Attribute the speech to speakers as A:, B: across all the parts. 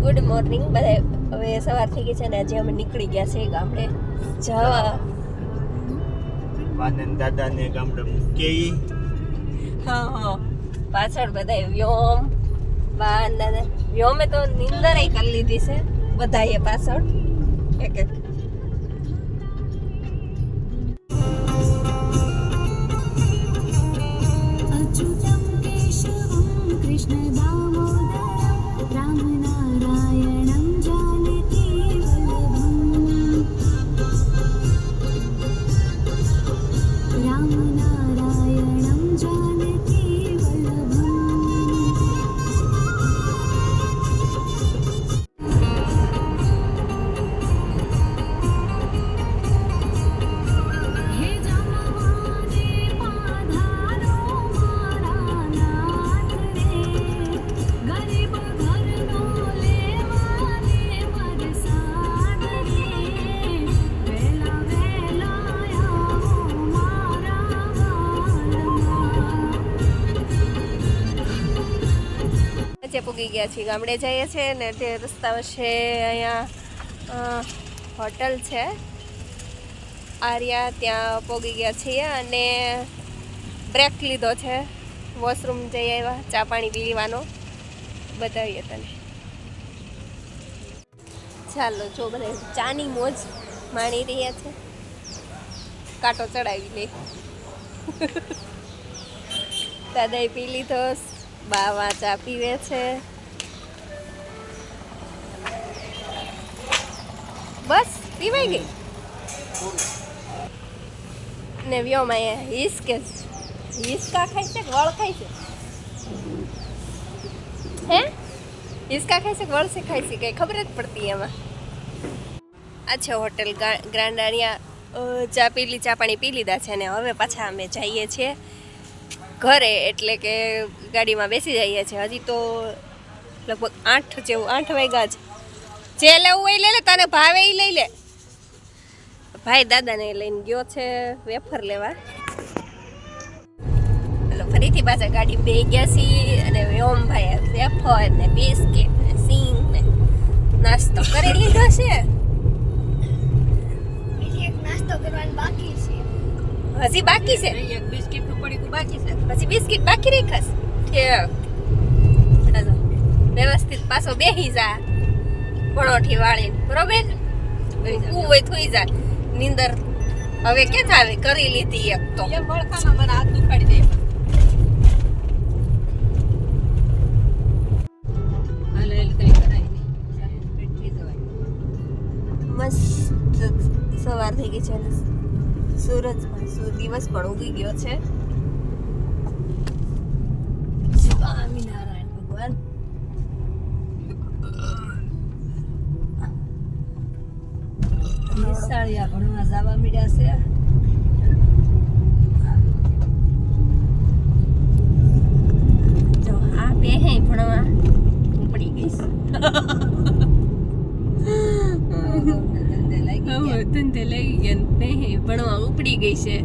A: Good morning બધા. હવે સવાર થઈ ગઈ છે ને આજે અમે નીકળી ગયા છે ગામડે જવા.
B: વાનન દાદાને ગામડે મૂકી.
A: હા પાછળ બધા વ્યોમ વાન દાદા વ્યોમે તો નિંદર કરી લીધી છે બધાએ પાછળ એક એક. પૂગી ગયા છીએ ગામડે જઈએ છીએ ને તે રસ્તા છે અહીંયા હોટલ છે આર્યા ત્યાં પહોંચી ગયા છીએ અને બ્રેક લીધો છે વોશરૂમ જઈ આવ્યા ચા પાણી પીવાનો બતાવીએ તને. ચાલો જો બધા ચાની મોજ માણી રહ્યા છે કાંટો ચડાવી લે. દાદાએ પી લીધો બાવા ચા પીવે છે. બસ પીવાઈ ગઈ ને વ્યોમાં અહીંયા હિસકા ખાય છે વળ ખાય છે હે હિસકા ખાય છે વળ છે ખાય છે કઈ ખબર જ પડતી એમાં. આ છે હોટેલ ગ્રાન્ડ આરિયા. ચા પાણી પી લીધા છે ને હવે પાછા અમે જઈએ છીએ ઘરે એટલે કે ગાડીમાં બેસી જઈએ છીએ. હજી તો લગભગ 8 વાગ્યા છે. જે લેવું હોય લઈ લે તને ભાવે એ લઈ લે. ભાઈ દાદાને લઈને ગયો છે વેફર લેવા. એટલે ફરીથી પાછા ગાડી બે ગયા છીએ અને વ્યોમભાઈ વેફર ને બિસ્કિટ ને સિંગ ને નાસ્તો કરી લીધો છે.
C: નાસ્તો કરવાનો બાકી છે
A: હજી બાકી છે.
C: એક બિસ્કિટ નું પડીકું બાકી છે.
A: પછી બિસ્કિટ બાકી રાખાસ. ચાલો વ્યવસ્થિત પાછો બેસી જા પરોઠી વાળીને બરોબર. હોય થોઈ જા નીંદર હવે ક્યાં થાવે કરી લીધી એક તો.
C: એમ વળખામાં મને હાથ દુખાડી દે. હાલે એટલે કઈ કરાય નહીં બેઠી જવાય.
A: મસ્ત સવાર થઈ ગઈ છે સૂરજ દિવસ પણ ઉગી ગયો છે.
C: સ્વામિનારાયણ ભગવાન. નિશાળિયા ભણવા જવા મળ્યા છે.
A: જો આ બેહે ભણવા ઉપડી ગઈશ. ધંધે લાગી ગયા બેહે ભણવા ઉપડી ગઈ છે.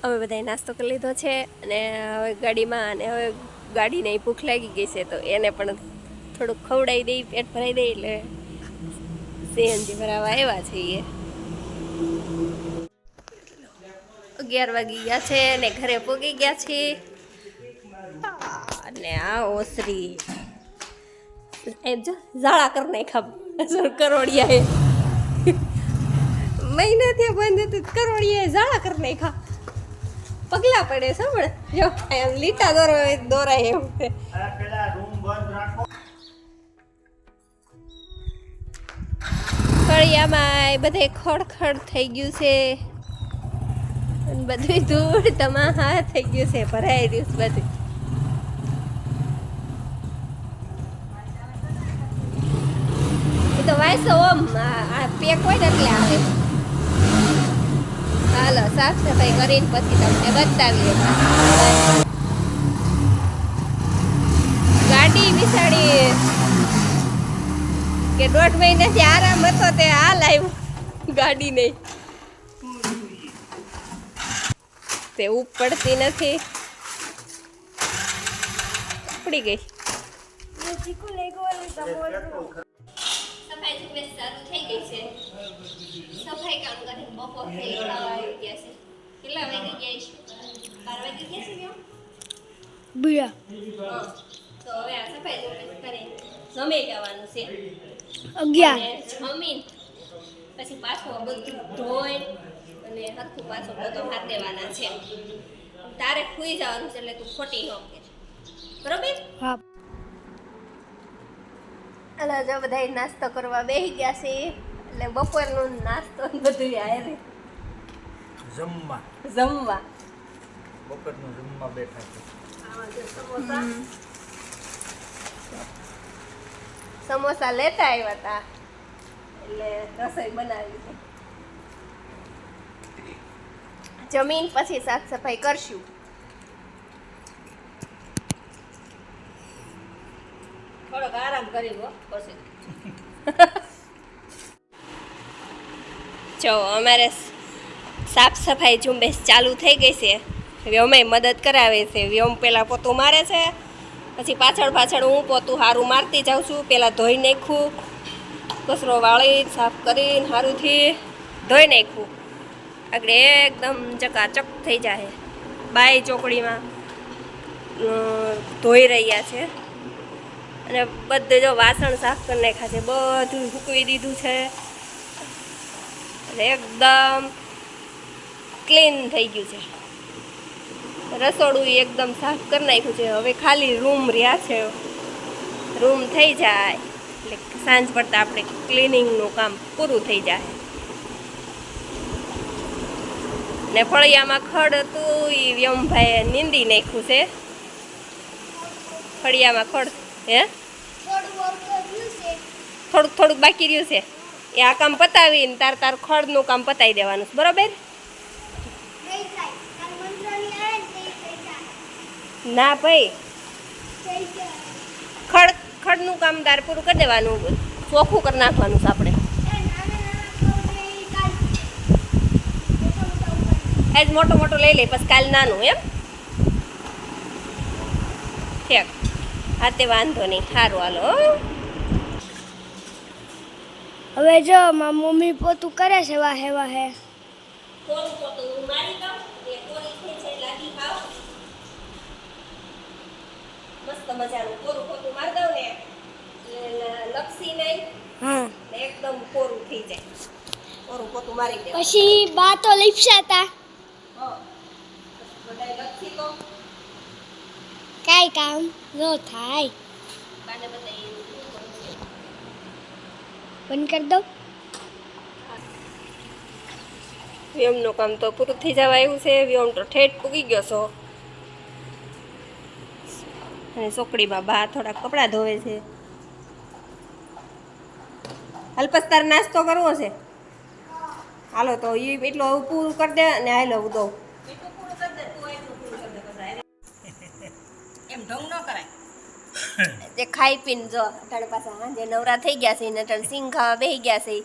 A: અમે બધાએ નાસ્તો કરી લીધો છે અને હવે ગાડીમાં અને હવે ગાડીને ભૂખ લાગી ગઈ છે તો એને પણ થોડુંક ખવડાવી દઈ પેટ ભરાઈ દઈ એટલે સીએનજી ભરાવા આવ્યા છીએ. 11 વાગી ગયા છે ને ઘરે પહોંચી ગયા છીએ. અને આ ઓસરી એમ જો ઝાડા કર નાખ્યા કરોડિયા એ મહિનાથી બંધ હતું કરોડિયા ઝાડા કર નાખ્યા. પગલા પડે સાંભળ જો લીટા દોરાય એવું છે. ફળિયામાં બધે ખડખડ થઈ ગયું છે અને બધું ધૂળ તમાહા થઈ ગયું છે, ભરાઈ રહ્યું છે બધું. એ તો વાયસો ઓમ આ પેક હોય ને એટલે આવે. હાલો સાફ સફાઈ કરીને પછી તમને બતાવીએ. ગાડી બિસાડી કે 1.5 મહિનાથી આરામ હતો તે હાલ આવ્યું ગાડી નહીં તે ઉપડતી નથી, ઉપડી ગઈ. સફાઈ ઝુંબેશ ચાલુ થઈ ગઈ છે. સફાઈ કામ કરીને બપોર થઈ ખાવા આવી ગયા છે. કેટલા વાગે ગયા છે? 12 વાગે ગયા છે કેમ?
D: બિયા
A: તો હવે આ સફાઈ ઝુંબેશ કરી જમી જવાનું છે.
D: 11
A: અને જમીન પછી પાછું બધું ધોઈ અને હરખું પાછું બધું હાથ દેવાના છે. તારે ખુઈ જવાનું છે એટલે તું ખોટી ન કર, બરોબર?
D: હા
A: અને જો બધા નાસ્તો કરવા બેસી ગયા છે એટલે બપોરનો નાસ્તો ને બધું આવે જમવા.
B: બપોરનું જમવા બેઠા છે.
A: સમોસા લેતા આવ્યા હતા એટલે રસોઈ બનાવી છે. જમીન પછી સાફ સફાઈ કરશું.
C: થોડોક આરામ કરી લો પછી.
A: જો અમારે સાફ સફાઈ ઝુંબેશ ચાલુ થઈ ગઈ છે. વ્યોમે મદદ કરાવે છે. વ્યોમ પેલા પોતું મારે છે, પછી પાછળ પાછળ હું પોતું સારું મારતી જાઉં છું. પહેલાં ધોઈ નાખું, કચરો વાળી સાફ કરીને સારુંથી ધોઈ નાખું. આગળ એકદમ ચકાચક થઈ જાય. બાય ચોકડીમાં ધોઈ રહ્યા છે અને બધે જો વાસણ સાફ કરી નાખ્યા છે, બધું સૂકવી દીધું છે એટલે એકદમ ક્લીન થઈ ગયું છે. રસોડું એકદમ સાફ કરી નાખ્યું છે. હવે ખાલી રૂમ રહ્યા છે. રૂમ થઈ જાય એટલે સાંજ પડતા આપણે ક્લિનિંગનું કામ પૂરું થઈ જાય. ને ફળિયામાં ખડ હતું એ વ્યમભાઈએ નીંદી નાખ્યું છે. ફળિયામાં ખડ થોડુંક થોડુંક બાકી રહ્યું છે. એ આ કામ પતાવીને તાર ખડનું કામ પતાવી દેવાનું છે, બરોબર? ના ભાઈ, ખડનું કામ તાર પૂરું કરી દેવાનું, ચોખ્ખું કરી નાખવાનું છે આપણે. આજ મોટો મોટો લઈ લે પછી કાલ નાનું, એમ? ઠીક, હા તે વાંધો નહીં. સારું, હાલો.
D: હવે જો મારી મમ્મી પોતું કરે છે વાહે વાહે.
A: કોરું પોતું હું મારી દઉં, એ કોરી થઈ છે લાગી ખાવ. મસ્ત મજાનું કોરું પોતું મારી દઉં ને લપસી નહીં
D: હા
A: ને એકદમ કોરું થઈ જાય. કોરું પોતું મારી દે
D: પછી બા તો લીપસાતા
A: બધાય લપસી તો
D: કાંઈ કામ ન થાય.
A: બાને બધાય એવું કરું છે.
D: બંધ કરી દઉં.
A: વ્યોમનું કામ તો પૂરું થઈ જવા આવ્યું છે. વ્યોમ તો ઠેઠ પૂગી ગયો છો અને ચોકડીમાં બા થોડા કપડાં ધોવે છે. અલ્પસ તાર નાસ્તો કરવો છે? હાલો તો એ એટલું હવે પૂરું કરી દે અને હાલો દઉં.
C: એટલું પૂરું કરી દે, તું એટલું પૂરું કરી દે પછી. એમ ઢોંગ ન કરાય.
A: તે ખાઈ પીને જો અટાણે પાછા સાંજે નવરા થઈ ગયા છે ને અટાણે સિંગ ખાવા બેસી ગયા છે.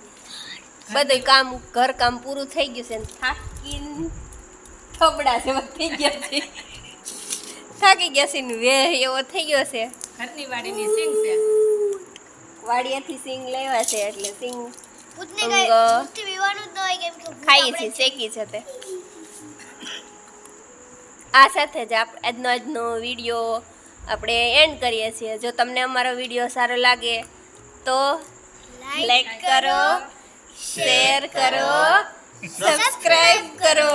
A: બધું કામ ઘર કામ પૂરું થઈ ગયું છે ને થાકીને થબડા જેવા થઈ ગયા છે. થાકી ગયા છે ને વેહ એવો થઈ ગયો છે.
C: ઘરની વાડીની સિંગ છે.
A: વાડિયાથી સિંગ લેવા છે એટલે સિંગ
D: પૂતને
A: અંગ
D: કઈ પૂતથી પીવાનું જ ન હોય કેમ કે
A: ખાઈ છે, શેકી છે તે. આ સાથે જ આજનો વિડીયો આપણે એન્ડ કરીએ છીએ. જો તમને અમારો વિડીયો સારો લાગે તો લાઈક કરો, શેર કરો, સબસ્ક્રાઈબ કરો.